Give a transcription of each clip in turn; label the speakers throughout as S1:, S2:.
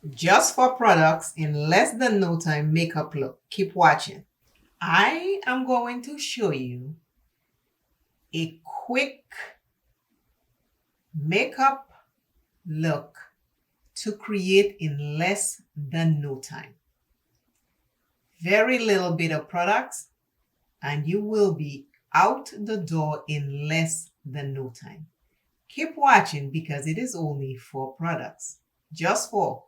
S1: just for products in less than no time makeup look. Keep watching. I am going to show you a quick makeup look to create in less than no time. Very little bit of products and you will be out the door in less than no time. Keep watching because it is only 4 products. Just 4.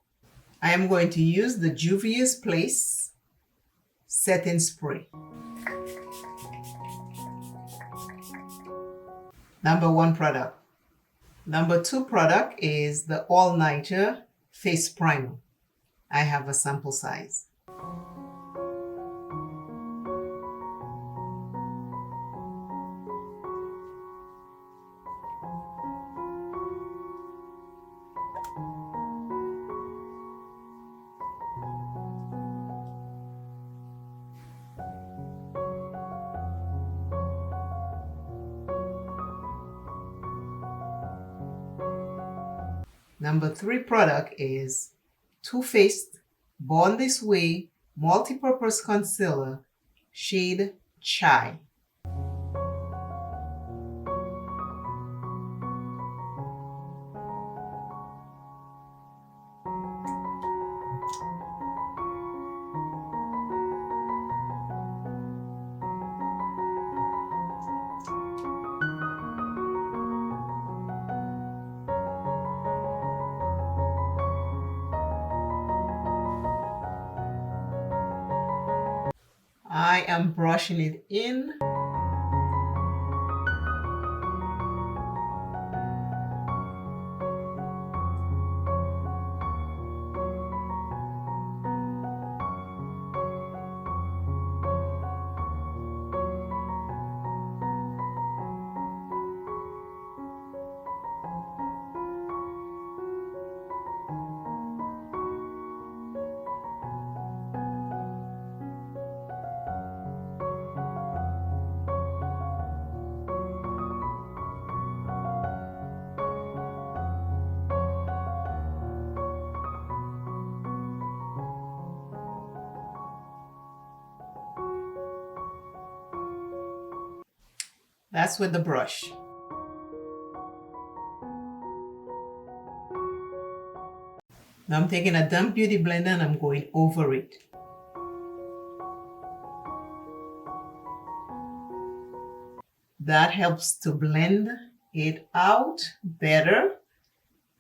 S1: I am going to use the Juvia's Place setting spray. Number 1 product. Number 2 product is the All Nighter Face Primer. I have a sample size. Number 3 product is Too Faced Born This Way Multipurpose Concealer, shade Chai. I am brushing it in. That's with the brush. Now I'm taking a damp beauty blender and I'm going over it. That helps to blend it out better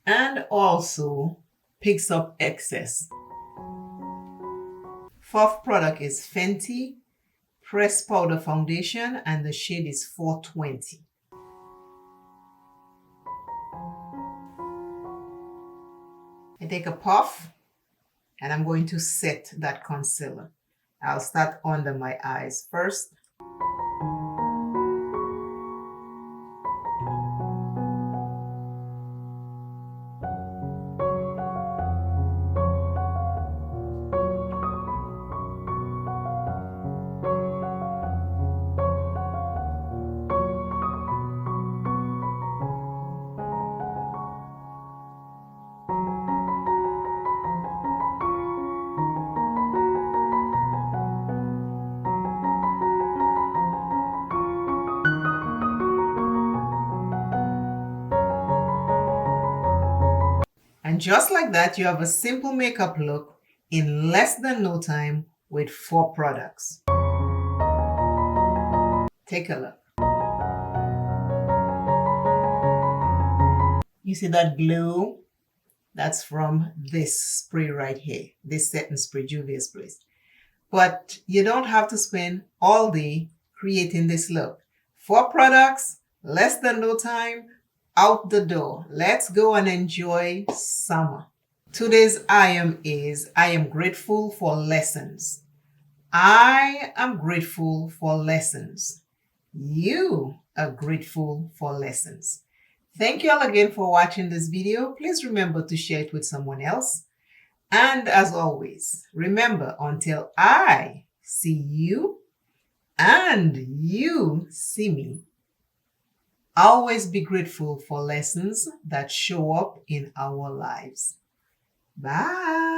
S1: and also picks up excess. 4th product is Fenty Press Powder Foundation and the shade is 420. I take a puff and I'm going to set that concealer. I'll start under my eyes first. And just like that, you have a simple makeup look in less than no time with 4 products. Take a look. You see that glow? That's from this spray right here, this setting spray, Juvia's Place. But you don't have to spend all day creating this look. 4 products, less than no time, out the door. Let's go and enjoy summer. Today's I am grateful for lessons. I am grateful for lessons. You are grateful for lessons. Thank you all again for watching this video. Please remember to share it with someone else. And as always, remember, until I see you and you see me, always be grateful for lessons that show up in our lives. Bye.